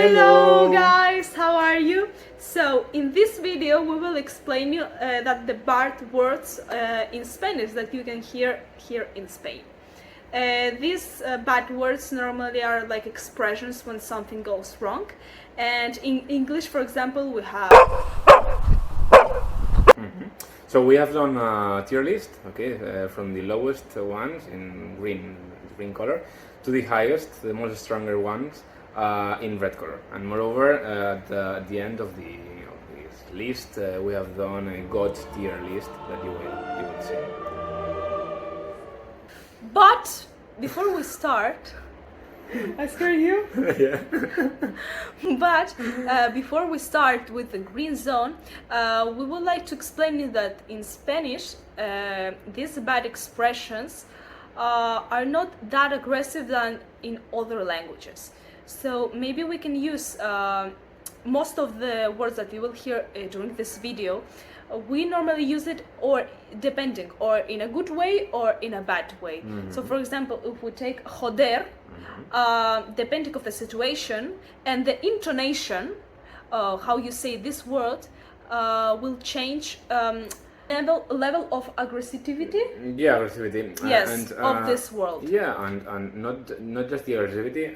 Hello guys, how are you? So in this video we will explain you that the bad words in Spanish that you can hear here in Spain. These bad words normally are like expressions when something goes wrong, and in English, for example, we have. So we have done a tier list, okay, from the lowest ones in green color to the highest, the most stronger ones in red color. And moreover, at the end of this list, we have done a God tier list that you will see. But before we start, I scared you. Yeah. But before we start with the green zone, we would like to explain you that in Spanish, these bad expressions are not that aggressive than in other languages. So maybe we can use most of the words that you will hear during this video. We normally use it or depending, or in a good way or in a bad way. So for example, if we take joder, depending of the situation and the intonation, how you say this word will change level of aggressivity. Yeah, aggressivity. Yes, and, of this world. Yeah, and not just the aggressivity,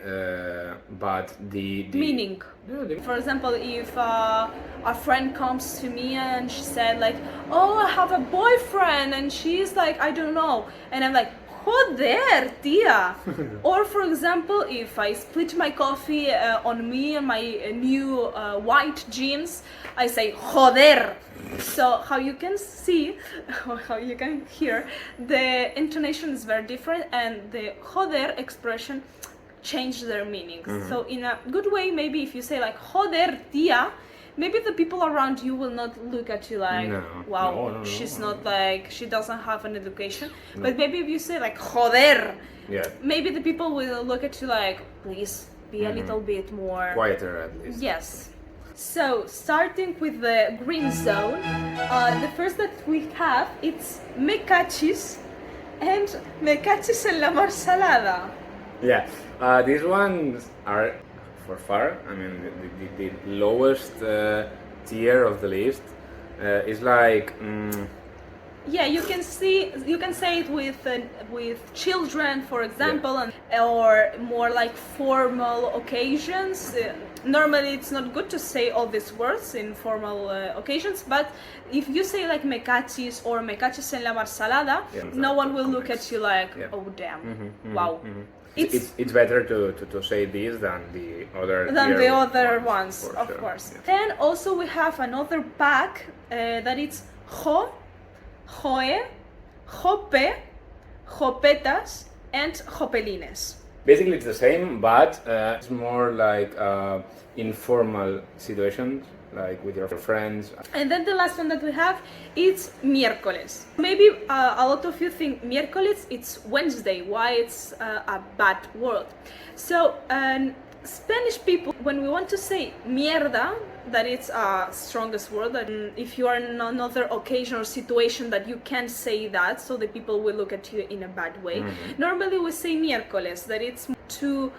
but the Meaning. Yeah, For example, if a friend comes to me and she said like, "Oh, I have a boyfriend," and she's like, "I don't know," and I'm like, "Joder, tía." Or for example, if I split my coffee on me and my new white jeans, I say joder. So how you can see, or how you can hear, the intonation is very different, and the joder expression change their meanings. So in a good way, maybe if you say like joder, tía, maybe the people around you will not look at you like, wow, no, she's not like, she doesn't have an education. But maybe if you say like joder, yeah, maybe the people will look at you like, please be a little bit more quieter at least. Yes. So starting with the green zone, the first that we have, it's me cachis and me cachis en la mar salada. Yeah, these ones are for far. I mean, the lowest tier of the list is like. Yeah, you can say it with children, for example, or more like formal occasions. Normally, it's not good to say all these words in formal occasions, but if you say like me cachis or me cachis en la mar salada, no one will look at you like, oh damn, wow. It's better to say this than the other ones, of course. Yeah. Then also we have another pack that it's jo, joe, jope, jopetas, and jopelines. Basically, it's the same, but it's more like informal situations, like with your friends. And then the last one that we have is miércoles. Maybe a lot of you think miércoles it's Wednesday. Why it's a bad word? So Spanish people, when we want to say mierda, that it's a strongest word, that if you are in another occasion or situation that you can't say that, so the people will look at you in a bad way. Normally we say miércoles, that it's to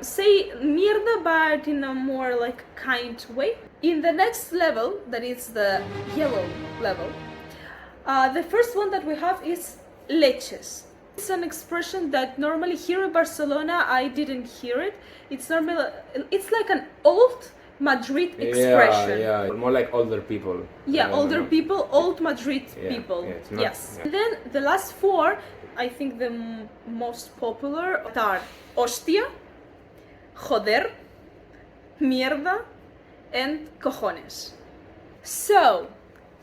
say mierda but in a more like kind way. In the next level, that is the yellow level, the first one that we have is leches. It's an expression that normally here in Barcelona I didn't hear it. It's like an old Madrid expression. Yeah, more like older people. Yeah, older people, old Madrid people. Yeah, Yes. And then the last four, I think the most popular are hostia, joder, mierda, and cojones. So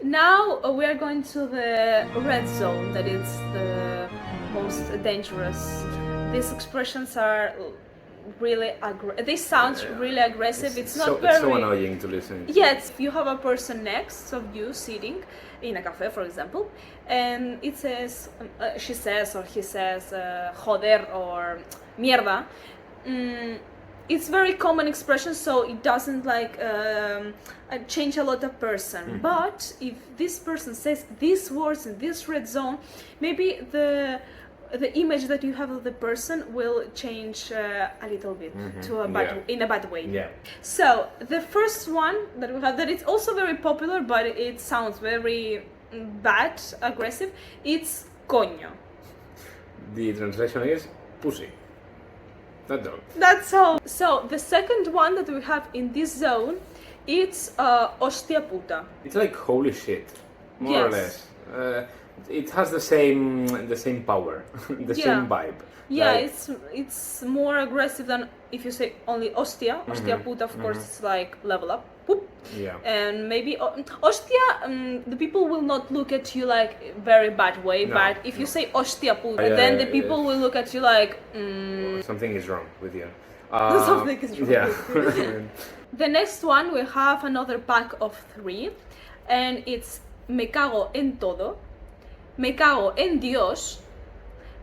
now we are going to the red zone, that is the most dangerous. These expressions are really they sound really aggressive. It's not very. It's so annoying to listen. Yes, you have a person next of you sitting in a cafe, for example, and it says, she says or he says, joder or mierda. It's very common expression, so it doesn't like change a lot of person. But if this person says these words in this red zone, maybe the the image that you have of the person will change a little bit to a bad, in a bad way. Yeah. So the first one that we have, that it's also very popular, but it sounds very bad, aggressive. It's coño. The translation is pussy. That's all. That's all. So the second one that we have in this zone, it's hostia puta. It's like holy shit, more or Yes. less. It has the same power, the Yeah. same vibe. Yeah, Like, it's more aggressive than if you say only hostia. Hostia puta, of course, it's like level up. Whoop. yeah. And maybe hostia, the people will not look at you like very bad way. No, but if you say hostia puta, Yeah, then the yeah, people yeah. will look at you like. Something is wrong with you. Something is wrong Yeah. with you. The next one we have another pack of 3, and it's me cago en todo, me cago en Dios,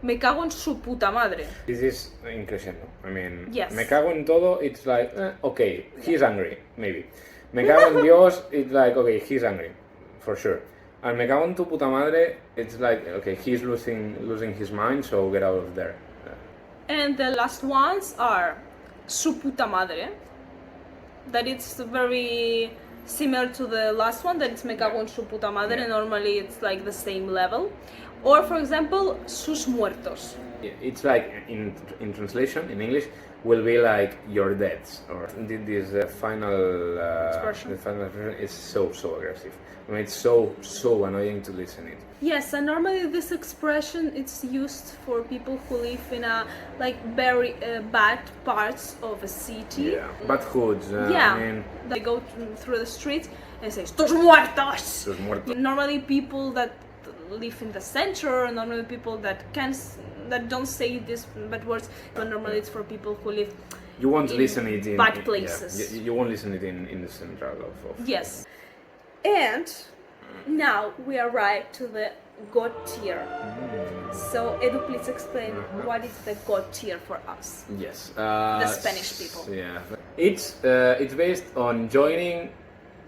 me cago en su puta madre. This is in crescendo. I mean, Yes. me cago en todo, it's like, okay, he's angry, maybe. Me cago en Dios, it's like, okay, he's angry, for sure. And me cago en tu puta madre, it's like, okay, he's losing his mind, so get out of there. And the last ones are su puta madre, that it's very similar to the last one, that it's me cago en su puta madre, Yeah. and normally it's like the same level. Or for example, sus muertos. It's like, in translation, in English, will be like your deaths, or this final Expression. the final expression is so aggressive. I mean, it's so annoying to listen it. Yes, and normally this expression it's used for people who live in a like very bad parts of a city. Yeah, bad hoods. Yeah, I mean, they go through the streets and say "Estos muertos." tus muertos. Normally, people that live in the center, normally people that that don't say these bad words, but normally it's for people who live. You won't in listen it in bad yeah, places. you won't listen it in the central of Yes, and now we arrive to the God tier. So Edu, please explain what is the God tier for us. Yes. The Spanish people. Yeah. It's based on joining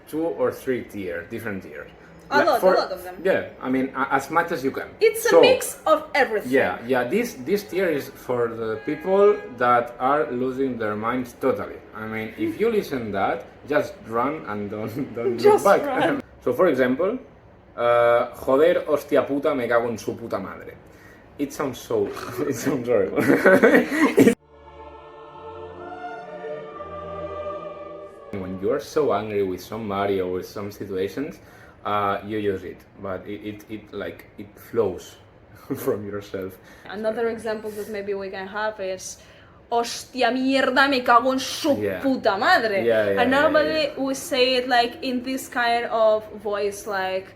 2 or 3 different tiers. A lot of them. Yeah, I mean, as much as you can. It's a So, mix of everything. Yeah. This tier is for the people that are losing their minds totally. I mean, if you listen that, just run and don't Just look back. run. So, for example, joder, hostia puta, me cago en su puta madre. It sounds horrible. When you are so angry with somebody or with some situations, you use it, but it flows from yourself. Another example that maybe we can have is hostia mierda, me cago en su Yeah. puta madre. Yeah, And normally we say it like in this kind of voice, like,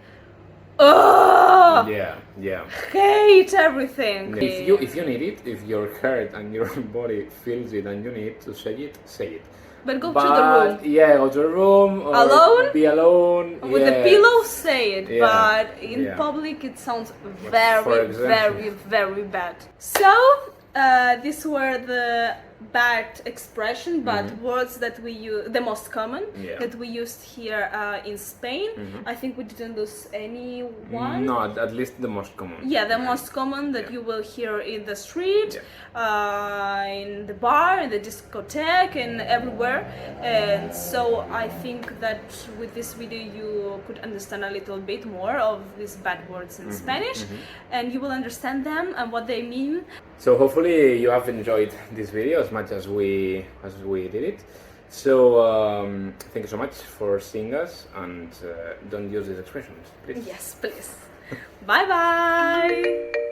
ugh, Yeah. hate everything. If you need it, if your heart and your body feels it and you need to say it, say it. But go to the room. Yeah, go to a room. Or Alone? Be alone. With yeah. the pillow, say it, Yeah, but in yeah. public it sounds For very, example. very bad. So, these were the bad expression, but words that we use, the most common, Yeah. that we used here in Spain. I think we didn't lose any one. No, at least the most common. Yeah, the most common that Yeah. you will hear in the street, in the bar, in the discotheque, and everywhere. And so I think that with this video you could understand a little bit more of these bad words in Spanish, and you will understand them and what they mean. So hopefully you have enjoyed this video as much as we did it. So thank you so much for seeing us, and don't use these expressions, please. Yes, please. Bye bye.